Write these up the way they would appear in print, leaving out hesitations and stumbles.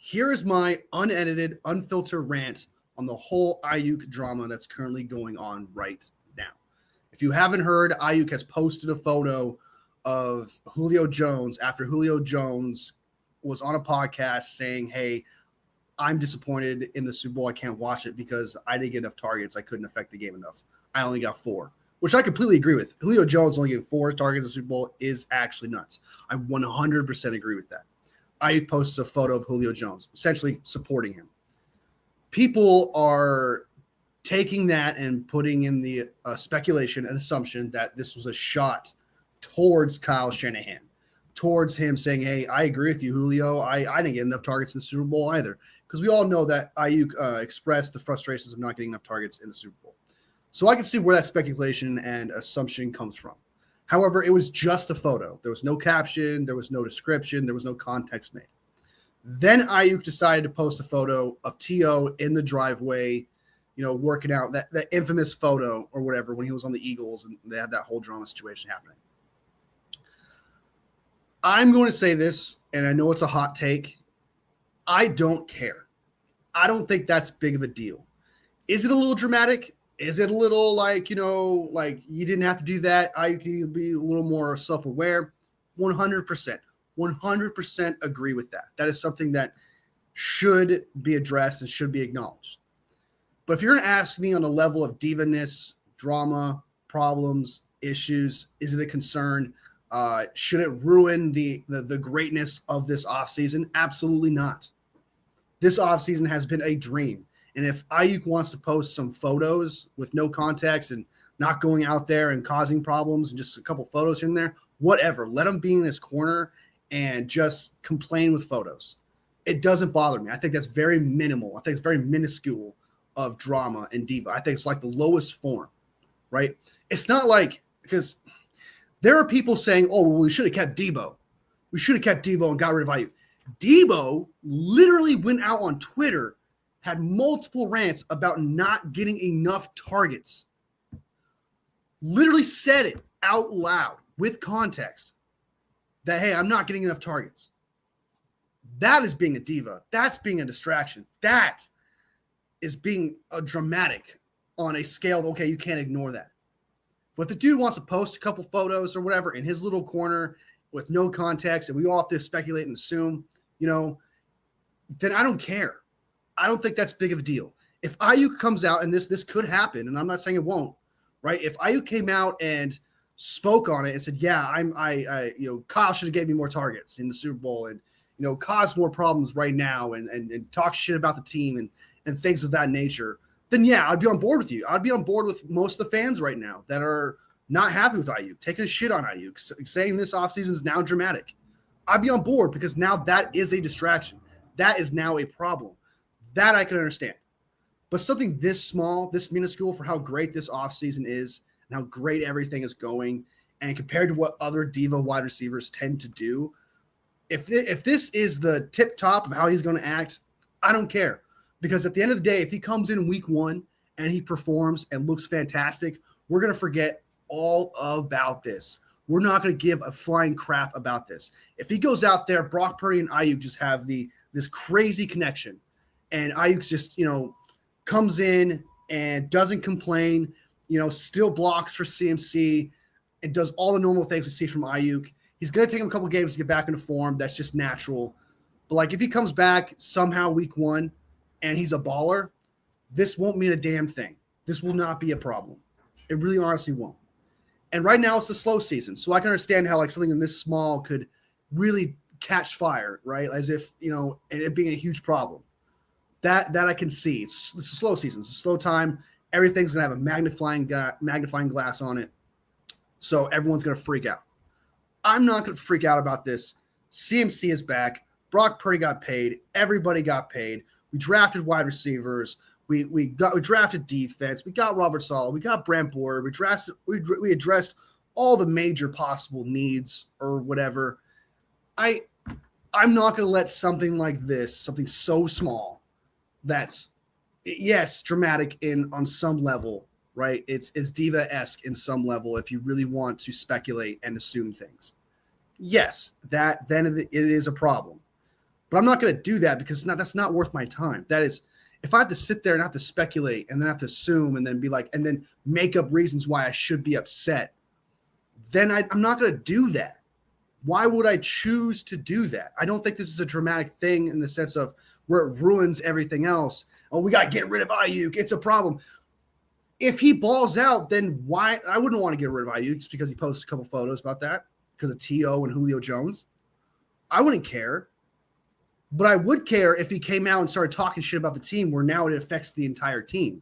Here is my unedited, unfiltered rant on the whole Aiyuk drama that's currently going on right now. If you haven't heard, Aiyuk has posted a photo of Julio Jones after Julio Jones was on a podcast saying, hey, I'm disappointed in the Super Bowl. I can't watch it because I didn't get enough targets. I couldn't affect the game enough. I only got 4, which I completely agree with. Julio Jones only getting 4 targets in the Super Bowl is actually nuts. I 100% agree with that. Aiyuk posts a photo of Julio Jones, essentially supporting him. People are taking that and putting in the speculation and assumption that this was a shot towards Kyle Shanahan, towards him saying, hey, I agree with you, Julio. I didn't get enough targets in the Super Bowl either. Because we all know that Aiyuk expressed the frustrations of not getting enough targets in the Super Bowl. So I can see where that speculation and assumption comes from. However, it was just a photo. There was no caption. There was no description. There was no context made. Then Aiyuk decided to post a photo of T.O. in the driveway, working out, that infamous photo or whatever when he was on the Eagles and they had that whole drama situation happening. I'm going to say this, and I know it's a hot take. I don't care. I don't think that's big of a deal. Is it a little dramatic? Is it a little like you didn't have to do that? I could be a little more self-aware. 100%. 100% agree with that. That is something that should be addressed and should be acknowledged. But if you're going to ask me on a level of diva-ness, drama, problems, issues, is it a concern? Should it ruin the greatness of this offseason? Absolutely not. This offseason has been a dream. And if Aiyuk wants to post some photos with no context and not going out there and causing problems and just a couple photos in there, whatever. Let him be in his corner and just complain with photos. It doesn't bother me. I think that's very minimal. I think it's very minuscule of drama and diva. I think it's like the lowest form, right? It's not like, because there are people saying, oh, well, we should have kept Debo. We should have kept Debo and got rid of Aiyuk. Debo literally went out on Twitter, had multiple rants about not getting enough targets. Literally said it out loud with context that, hey, I'm not getting enough targets. That is being a diva. That's being a distraction. That is being a dramatic on a scale of, okay, you can't ignore that. But if the dude wants to post a couple photos or whatever in his little corner with no context, and we all have to speculate and assume, then I don't care. I don't think that's big of a deal. If Aiyuk comes out, and this could happen, and I'm not saying it won't, right? If Aiyuk came out and spoke on it and said, yeah, Kyle should have gave me more targets in the Super Bowl and, caused more problems right now and talk shit about the team and things of that nature, then yeah, I'd be on board with you. I'd be on board with most of the fans right now that are not happy with Aiyuk, taking a shit on Aiyuk, saying this offseason is now dramatic. I'd be on board because now that is a distraction. That is now a problem. That I can understand. But something this small, this minuscule for how great this offseason is and how great everything is going, and compared to what other diva wide receivers tend to do, if this is the tip top of how he's going to act, I don't care. Because at the end of the day, if he comes in week 1 and he performs and looks fantastic, we're going to forget all about this. We're not going to give a flying crap about this. If he goes out there, Brock Purdy and Aiyuk just have this crazy connection, and Aiyuk just, comes in and doesn't complain, still blocks for CMC and does all the normal things we see from Aiyuk. He's going to take him a couple games to get back into form. That's just natural. But like if he comes back somehow week 1 and he's a baller, this won't mean a damn thing. This will not be a problem. It really honestly won't. And right now it's the slow season. So I can understand how like something in this small could really catch fire, right? As if, and it being a huge problem. That I can see. It's a slow season. It's a slow time. Everything's going to have a magnifying glass on it. So everyone's going to freak out. I'm not going to freak out about this. CMC is back. Brock Purdy got paid. Everybody got paid. We drafted wide receivers. We drafted defense. We got Robert Saleh. We got Brant Boyer. We addressed all the major possible needs or whatever. I'm not going to let something like this, something so small, that's yes dramatic on some level, right? It's diva-esque in some level if you really want to speculate and assume things. Yes, then it is a problem. But I'm not going to do that because that's not worth my time. That is, if I have to sit there and have to speculate and then have to assume and then be like, and then make up reasons why I should be upset, then I'm not going to do that. Why would I choose to do that? I don't think this is a dramatic thing in the sense of where it ruins everything else. Oh, we got to get rid of Aiyuk. It's a problem. If he balls out, then why? I wouldn't want to get rid of Aiyuk just because he posted a couple photos about that because of T.O. and Julio Jones. I wouldn't care. But I would care if he came out and started talking shit about the team where now it affects the entire team,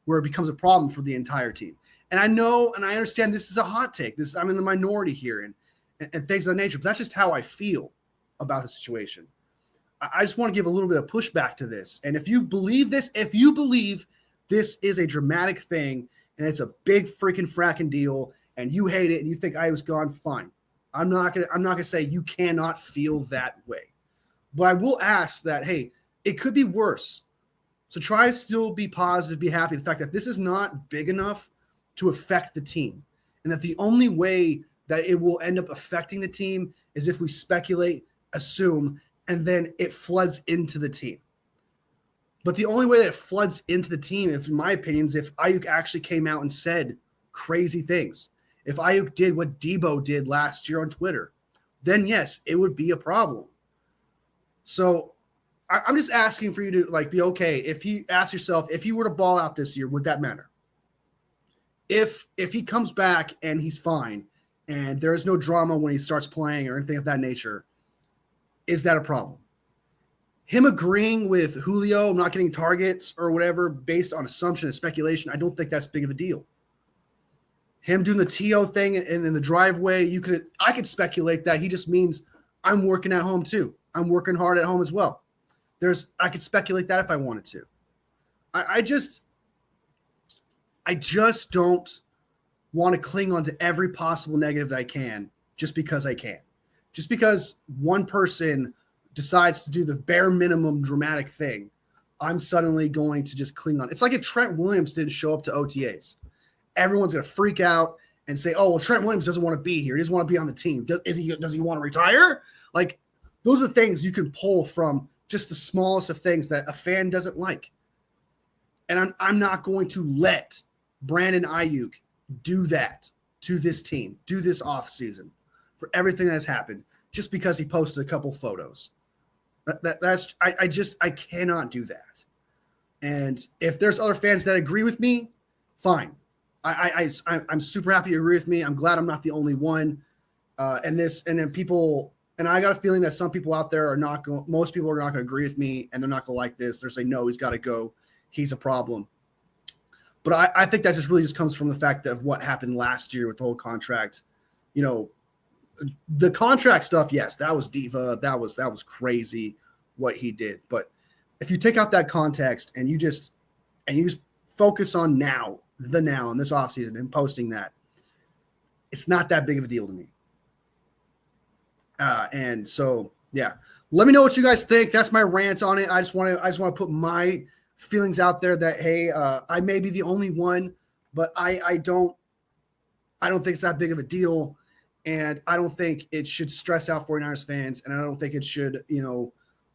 where it becomes a problem for the entire team. And I know and I understand this is a hot take. I'm in the minority here and things of that nature. But that's just how I feel about the situation. I just want to give a little bit of pushback to this. And if you believe this is a dramatic thing and it's a big freaking fracking deal and you hate it and you think I was gone, fine. I'm not gonna say you cannot feel that way. But I will ask that, hey, it could be worse. So try to still be positive, be happy. The fact that this is not big enough to affect the team. And that the only way that it will end up affecting the team is if we speculate, assume, and then it floods into the team. But the only way that it floods into the team, in my opinion, is if Aiyuk actually came out and said crazy things. If Aiyuk did what Debo did last year on Twitter, then yes, it would be a problem. So I'm just asking for you to be okay. If you ask yourself, if he were to ball out this year, would that matter? If he comes back and he's fine and there is no drama when he starts playing or anything of that nature, is that a problem? Him agreeing with Julio not getting targets or whatever based on assumption and speculation, I don't think that's big of a deal. Him doing the T.O. thing in the driveway, I could speculate that he just means I'm working at home too. I'm working hard at home as well. I could speculate that if I wanted to. I just don't want to cling on to every possible negative that I can just because I can. Just because one person decides to do the bare minimum dramatic thing, I'm suddenly going to just cling on. It's like if Trent Williams didn't show up to OTAs. Everyone's going to freak out and say, oh, well, Trent Williams doesn't want to be here. He doesn't want to be on the team. Does he want to retire? Those are things you can pull from just the smallest of things that a fan doesn't like. And I'm not going to let Brandon Aiyuk do that to this team, do this offseason for everything that has happened just because he posted a couple photos. I cannot do that. And if there's other fans that agree with me, fine. I'm super happy you agree with me. I'm glad I'm not the only one. And I got a feeling that some people out there most people are not going to agree with me and they're not going to like this. They're saying, no, he's got to go. He's a problem. But I think that just comes from the fact of what happened last year with the whole contract. The contract stuff, yes, that was diva. That was crazy what he did. But if you take out that context and you just focus on now in this offseason and posting that, it's not that big of a deal to me. And so, yeah, let me know what you guys think. That's my rant on it. I just want to put my feelings out there that, hey, I may be the only one, but I don't think it's that big of a deal. And I don't think it should stress out 49ers fans. And I don't think it should,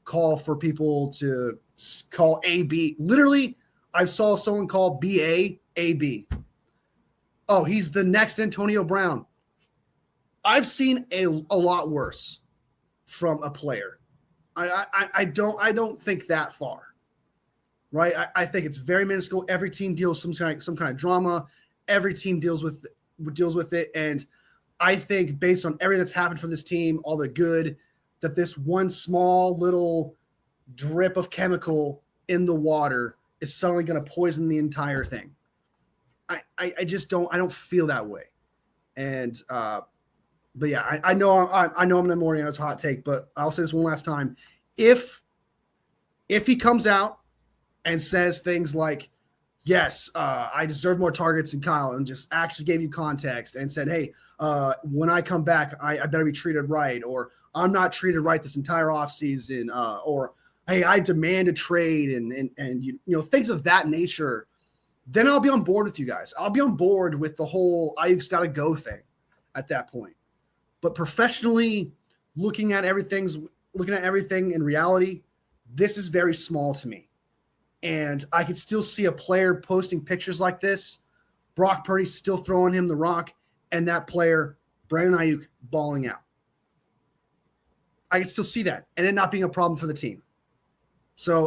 call for people to call AB. Literally, I saw someone call BA AB. Oh, he's the next Antonio Brown. I've seen a lot worse from a player. I don't think that far, right? I think it's very minuscule. Every team deals with some kind of drama. Every team deals with it, and I think based on everything that's happened for this team, all the good, that this one small little drip of chemical in the water is suddenly going to poison the entire thing. I just don't feel that way, and. But yeah, I know I'm in the morning. It's a hot take, but I'll say this one last time: if he comes out and says things like, "Yes, I deserve more targets than Kyle," and just actually gave you context and said, "Hey, when I come back, I better be treated right," or "I'm not treated right this entire offseason," or "Hey, I demand a trade," and things of that nature, then I'll be on board with you guys. I'll be on board with the whole Aiyuk's got to go thing at that point. But professionally looking at everything looking at everything in reality, this is very small to me. And I could still see a player posting pictures like this, Brock Purdy still throwing him the rock, and that player, Brandon Aiyuk, balling out. I can still see that, and it not being a problem for the team. So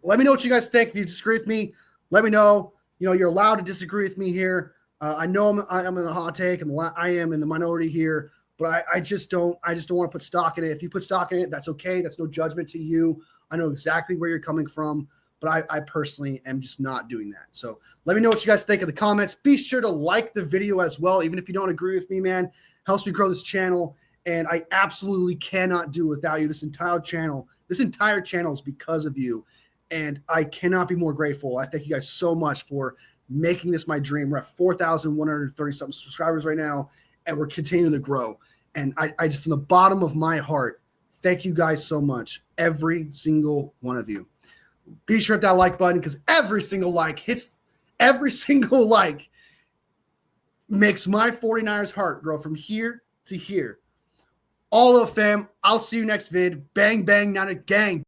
let me know what you guys think. If you disagree with me, let me know. You know, you're allowed to disagree with me here. I know I'm in a hot take. I am in the minority here, but I just don't want to put stock in it. If you put stock in it, that's okay. That's no judgment to you. I know exactly where you're coming from, but I personally am just not doing that. So let me know what you guys think in the comments. Be sure to like the video as well. Even if you don't agree with me, man, helps me grow this channel. And I absolutely cannot do without you. This entire channel is because of you. And I cannot be more grateful. I thank you guys so much for making this my dream. We're at 4,130 something subscribers right now, and we're continuing to grow. And I just, from the bottom of my heart, thank you guys so much. Every single one of you. Be sure to hit that like button, because every single like makes my 49ers heart grow from here to here. All of fam. I'll see you next vid. Bang, bang, not a gang.